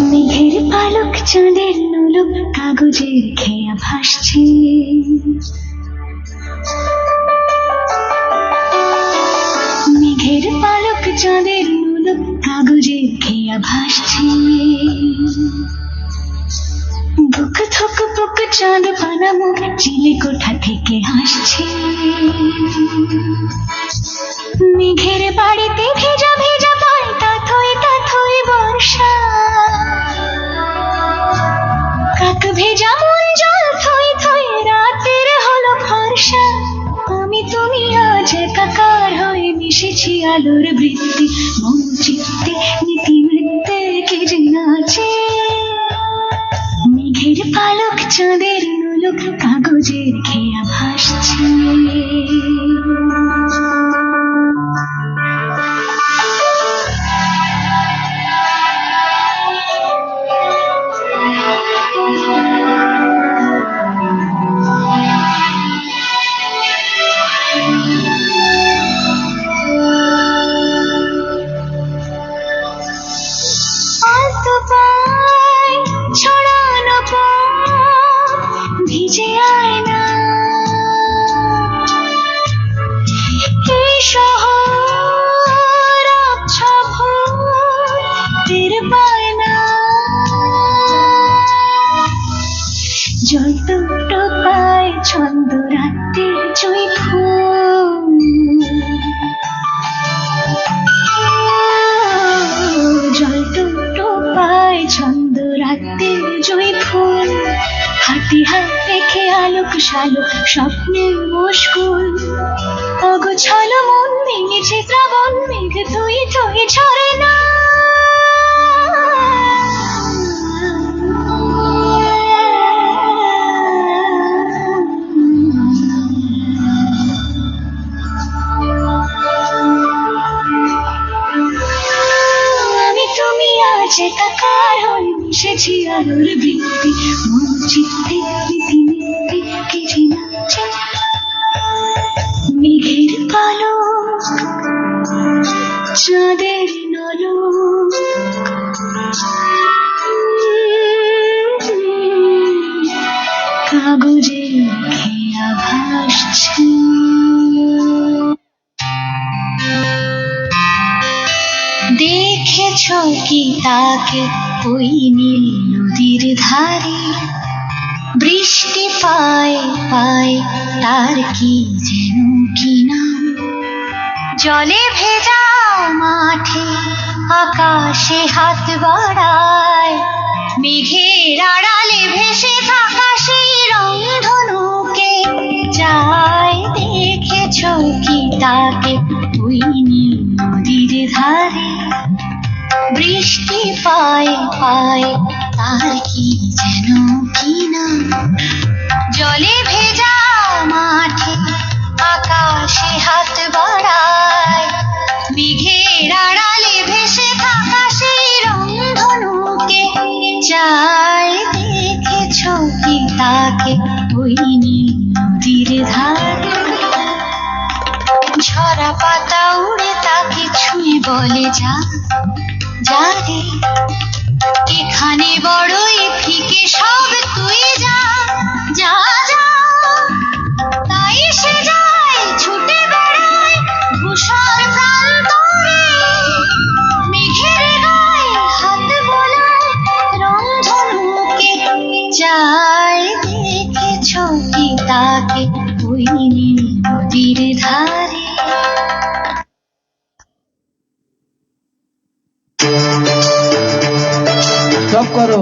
মেঘের পালক চাঁদের নুলুক কাগজের খেয়া ভাসছে, মেঘের পালক চাঁদের নুলুক কাগজের খেয়া ভাসছে। বুক থুক বুক চাঁদ পানা মুখ চিলে কোঠা থেকে হাসছে। মেঘের বাড়িতে ভেজা ভেজা পায় তাথই বর্ষা, কাক ভেজা মন জল থই থই রাতের হলো ফর্সা। আমি তুমি আজ একাকার হয়ে মিশেছি আলোর বৃত্তি, মন চিত্তে নীতি নৃত্যে কে যে নাচে। মেঘের পালক চাঁদের নুলুক কাগজের খেয়া ভাসছে। ছড়ানো ভিজে আয়না, এই শহর আবছা ভোরের বায়না। জল দুটো পায় ছন্দ রাতের জয় ফুল, জল দুটো পায় ছন্দ রাতের জয় ফুল। হাতি হাত রেখে আলোক শালোক স্বপ্নের মুশকুল। অগোছালো মন ভেঙেছে শ্রাবণ মেঘ থই থই ঝরে না। আমি তুমি আজ একাকার হয়ে মিশেছি আলোর বৃত্তি, মন চিত্তে নীতি নীতি কে যে নাচে। মেঘের পালক চাঁদের নলক কাগজের খেয়া ভাসছে। দেখেছো কি তাকে ওই নীল নদীর ধারে, বৃষ্টি পায় পায় তার কি যেন কি নাম। জলে ভেজা মাঠে আকাশে হাত বাড়ায়, মেঘের আড়ালে ভেসে থাকা সেই রংধনুকে চায়। দেখেছো কি তাকে ওই নীল নদীর ধারে, বৃষ্টি পায় পায় তার কি যেন কি নাম। জলে ভেজা মাঠে আকাশে হাত বাড়ায়, মেঘের আড়ালে ভেসে থাকা সেই রংধনুকে চায়। দেখেছো কি তাকে ওই নীল নদীর ধারে, ঝরা পাতা উড়ে তাকে ছুঁয়ে বলে যা যা রে, এখানে বড়ই ফিকে সব তুই যা যা যা। তাই সে যায় ছুটে বেড়ায় ধূসর প্রান্তরে, মেঘের গায়ে হাত বোলায় রংধনুকে চায়। দেখেছো কি তাকে ওই নীল নদীর ধারে। স্টপ করো।